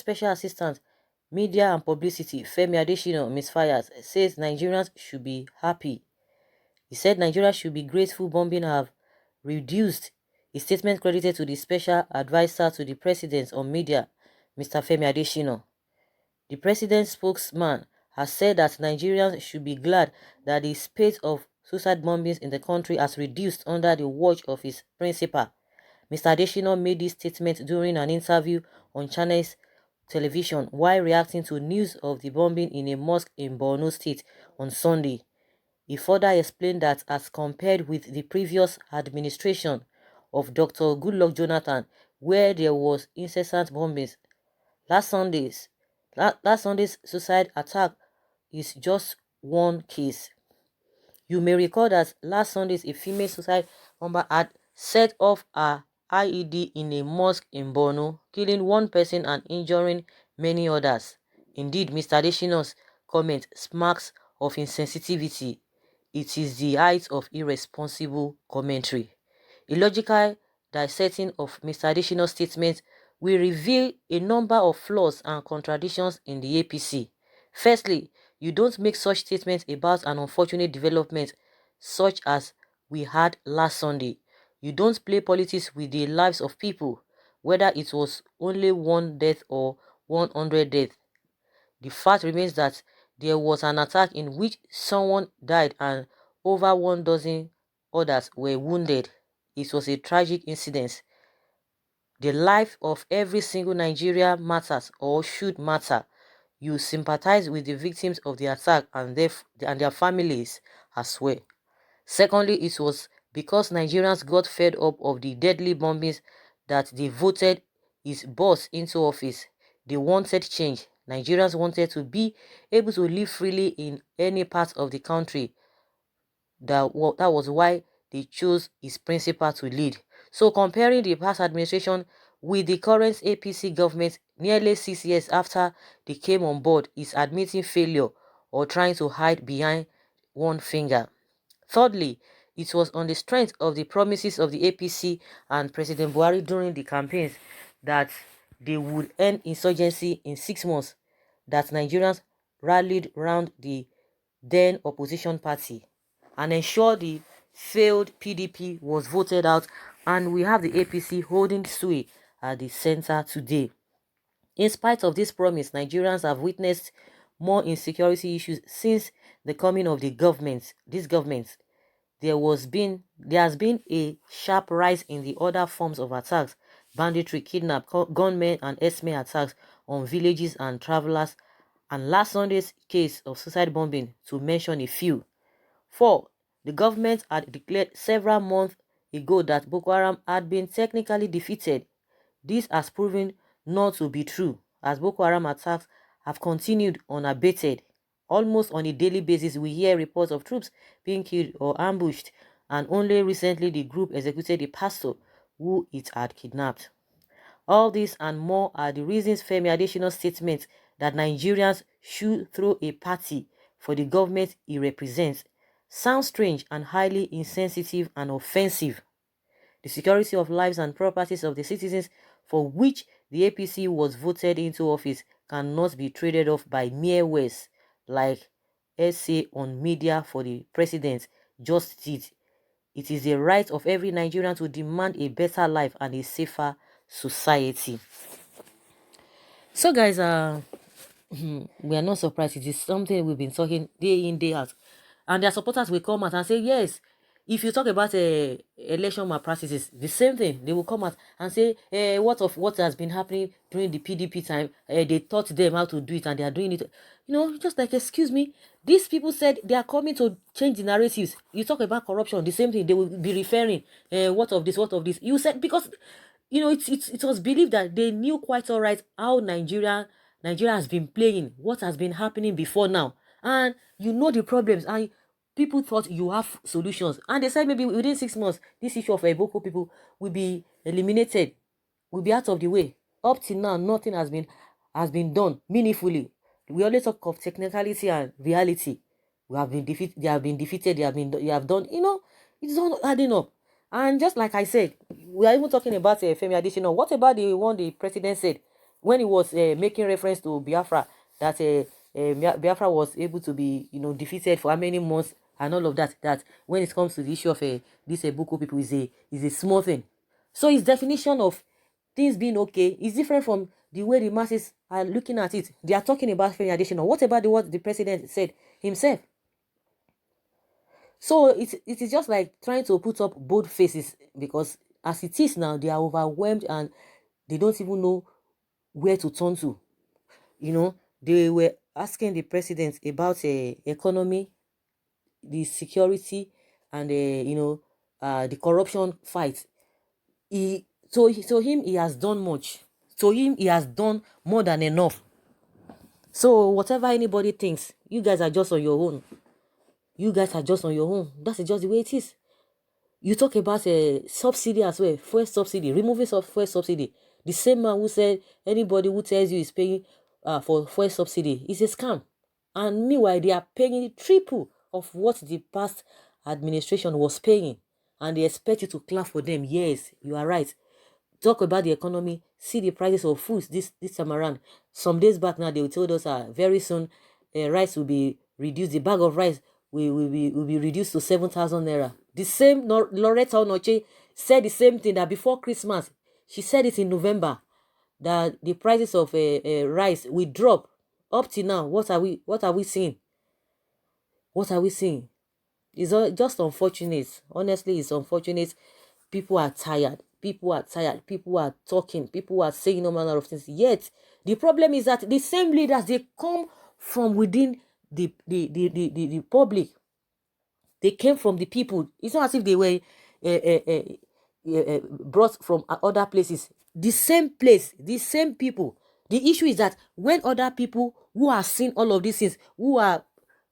Special Assistant, Media and Publicity, Femi Adesina, misfires, says Nigerians should be happy. He said Nigeria should be grateful bombing have reduced. A statement credited to the Special Advisor to the President on Media, Mr. Femi Adesina. The president's spokesman has said that Nigerians should be glad that the spate of suicide bombings in the country has reduced under the watch of his principal. Mr. Adesina made this statement during an interview on Channels television while reacting to news of the bombing in a mosque in Borno State on Sunday. He further explained that as compared with the previous administration of Dr. Goodluck Jonathan, where there was incessant bombings, last Sunday's suicide attack is just one case. You may recall that last Sunday a female suicide bomber had set off a IED in a mosque in Borno, killing one person and injuring many others. Indeed, Mr. Adesina's comment smacks of insensitivity. It is the height of irresponsible commentary. Illogical dissecting of Mr. Adesina's statement will reveal a number of flaws and contradictions in the APC. Firstly, you don't make such statements about an unfortunate development such as we had last Sunday. You don't play politics with the lives of people, whether it was only one death or 100 deaths. The fact remains that there was an attack in which someone died and over 1 dozen others were wounded. It was a tragic incident. The life of every single Nigerian matters or should matter. You sympathize with the victims of the attack and their families as well. Secondly, it was because Nigerians got fed up of the deadly bombings that they voted his boss into office. They wanted change. Nigerians wanted to be able to live freely in any part of the country. That was why they chose his principal to lead. So comparing the past administration with the current APC government nearly 6 years after they came on board is admitting failure or trying to hide behind one finger. Thirdly, it was on the strength of the promises of the APC and President Buhari during the campaigns that they would end insurgency in 6 months that Nigerians rallied round the then opposition party and ensured the failed PDP was voted out, and we have the APC holding sway at the center today. In spite of this promise, Nigerians have witnessed more insecurity issues since the coming of this government. There has been a sharp rise in the other forms of attacks, banditry, kidnap, gunmen and herdsmen attacks on villages and travelers, and last Sunday's case of suicide bombing, to mention a few. 4. The government had declared several months ago that Boko Haram had been technically defeated. This has proven not to be true, as Boko Haram attacks have continued unabated. Almost on a daily basis, we hear reports of troops being killed or ambushed, and only recently the group executed a pastor who it had kidnapped. All this and more are the reasons Femi Adesina's statement that Nigerians should throw a party for the government he represents sounds strange and highly insensitive and offensive. The security of lives and properties of the citizens for which the APC was voted into office cannot be traded off by mere words like essay on media for the president just did. It is the right of every Nigerian to demand a better life and a safer society. So guys, we are not surprised. It is something we've been talking day in, day out. And their supporters will come out and say, yes, if you talk about election malpractices, the same thing, they will come out and say, what has been happening during the PDP time, they taught them how to do it and they are doing it. You know, just like, excuse me, these people said they are coming to change the narratives. You talk about corruption, the same thing, they will be referring, what of this. You said, because, you know, it was believed that they knew quite all right how Nigeria has been playing, what has been happening before now. And you know the problems, and people thought you have solutions. And they said maybe within 6 months, this issue of Boko people will be eliminated, will be out of the way. Up till now, nothing has been done meaningfully. We always talk of technicality and reality. We have been defeated, they have been defeated, they have done, you know, it's not adding up. And just like I said, we are even talking about Femi Adesina. What about the one the president said? when he was making reference to Biafra, that Biafra was able to be, defeated for how many months and all of that, that when it comes to the issue of this Boko people is a small thing. So his definition of things being okay is different from the way the masses are looking at it. They are talking about Femi Adesina. What about what the president said himself? So it is just like trying to put up both faces, because as it is now, they are overwhelmed and they don't even know where to turn to. They were asking the president about economy, the security, and the corruption fight. To him, he has done much. To him, he has done more than enough. So whatever anybody thinks, you guys are just on your own. You guys are just on your own. That's just the way it is. You talk about a subsidy as well, fuel subsidy, removing fuel subsidy. The same man who said anybody who tells you is paying for fuel subsidy is a scam. And meanwhile, they are paying triple of what the past administration was paying. And they expect you to clap for them. Yes, you are right. Talk about the economy, see the prices of foods this time around. Some days back now, they told us very soon rice will be reduced. The bag of rice will be reduced to 7,000 naira. The same Loretta Onoche said the same thing, that before Christmas. She said it in November, that the prices of rice will drop. Up to now, what are we seeing? What are we seeing? It's just unfortunate. Honestly, it's unfortunate. People are tired. People are tired. People are talking. People are saying no manner of things. Yet, the problem is that the same leaders, they come from within the public. They came from the people. It's not as if they were brought from other places. The same place, the same people. The issue is that when other people who are seeing all of these things, who are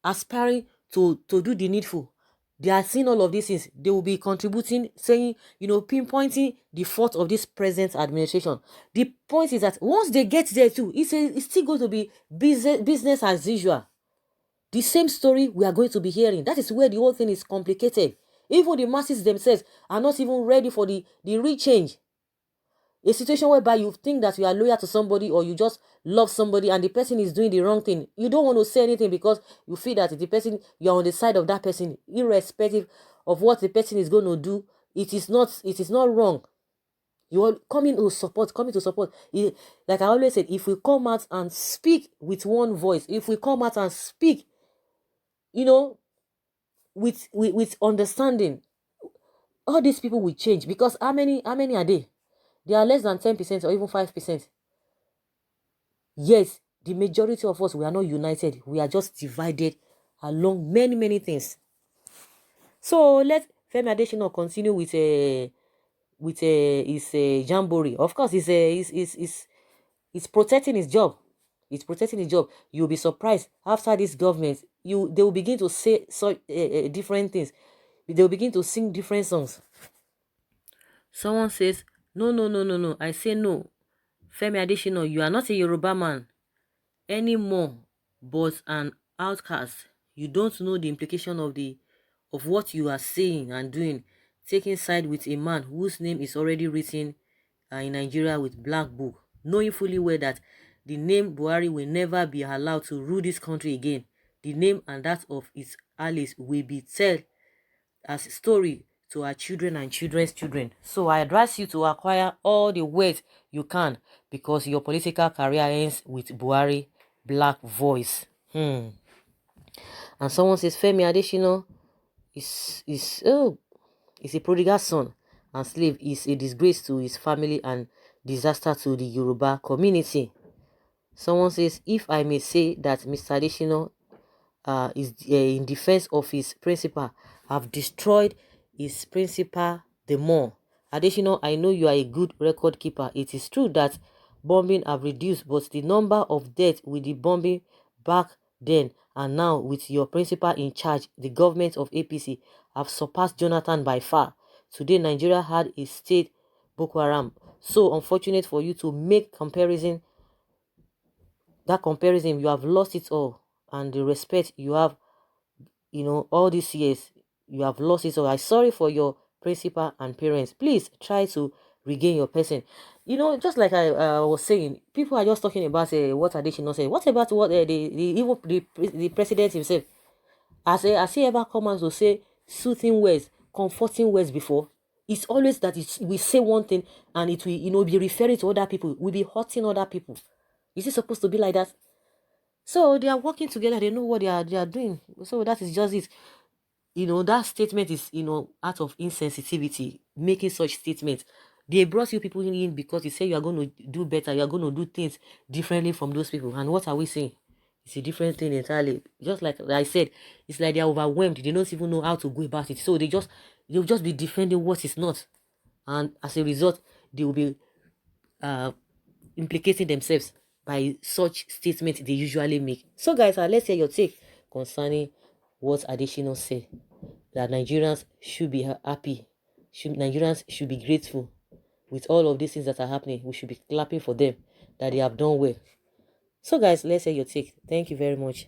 aspiring to do the needful, they are seeing all of these things, they will be contributing, saying, pinpointing the fault of this present administration. The point is that once they get there too, it's still going to be business as usual. The same story we are going to be hearing. That is where the whole thing is complicated. Even the masses themselves are not even ready for the real change. A situation whereby you think that you are loyal to somebody, or you just love somebody and the person is doing the wrong thing. You don't want to say anything because you feel that the person, you're on the side of that person, irrespective of what the person is going to do. It is not wrong. You are coming to support. Like I always said, if we come out and speak with one voice, if we come out and speak, with understanding, all these people will change. Because how many are they? They are less than 10% or even 5%. Yes, the majority of us, we are not united. We are just divided along many things. So let Femi Adesina continue with his jamboree. Of course, he's protecting his job. He's protecting his job. You'll be surprised after this government. They will begin to say different things. They will begin to sing different songs. Someone says, no. I say no. Femi Adesina, you are not a Yoruba man anymore, but an outcast. You don't know the implication of what you are saying and doing, taking side with a man whose name is already written in Nigeria with black book, knowing fully well that the name Buhari will never be allowed to rule this country again. The name and that of its allies will be told as a story to our children and children's children. So I advise you to acquire all the wealth you can, because your political career ends with Buhari black voice. And someone says Femi Adesina is a prodigal son and slave, is a disgrace to his family and disaster to the Yoruba community. Someone says, if I may say that Mr. Adesina is in defense of his principal, have destroyed his principal the more. Adesina, I know you are a good record keeper. It is true that bombing have reduced, but the number of deaths with the bombing back then and now with your principal in charge, the government of APC, have surpassed Jonathan by far. Today, Nigeria had a state Boko Haram. So unfortunate for you to make comparison. That comparison, you have lost it all. And the respect you have, all these years, you have lost it all. I'm sorry for your principal and parents. Please try to regain your person. You know, just like I was saying, people are just talking about what Adesina said. What about what even the president himself? Has he ever come out to say soothing words, comforting words before? It's always that we say one thing and it will, be referring to other people. We'll be hurting other people. Is it supposed to be like that? So they are working together. They know what they are doing. So that is just it. That statement is, out of insensitivity, making such statements. They brought you people in because they say you are going to do better, you are going to do things differently from those people. And what are we saying? It's a different thing entirely. Just like I said, it's like they're overwhelmed. They don't even know how to go about it. So they'll just be defending what is not. And as a result, they will be uh, implicating themselves by such statements they usually make. So guys, let's hear your take concerning what Adesina said, that Nigerians should be happy. Nigerians should be grateful with all of these things that are happening. We should be clapping for them that they have done well. So guys, let's hear your take. Thank you very much.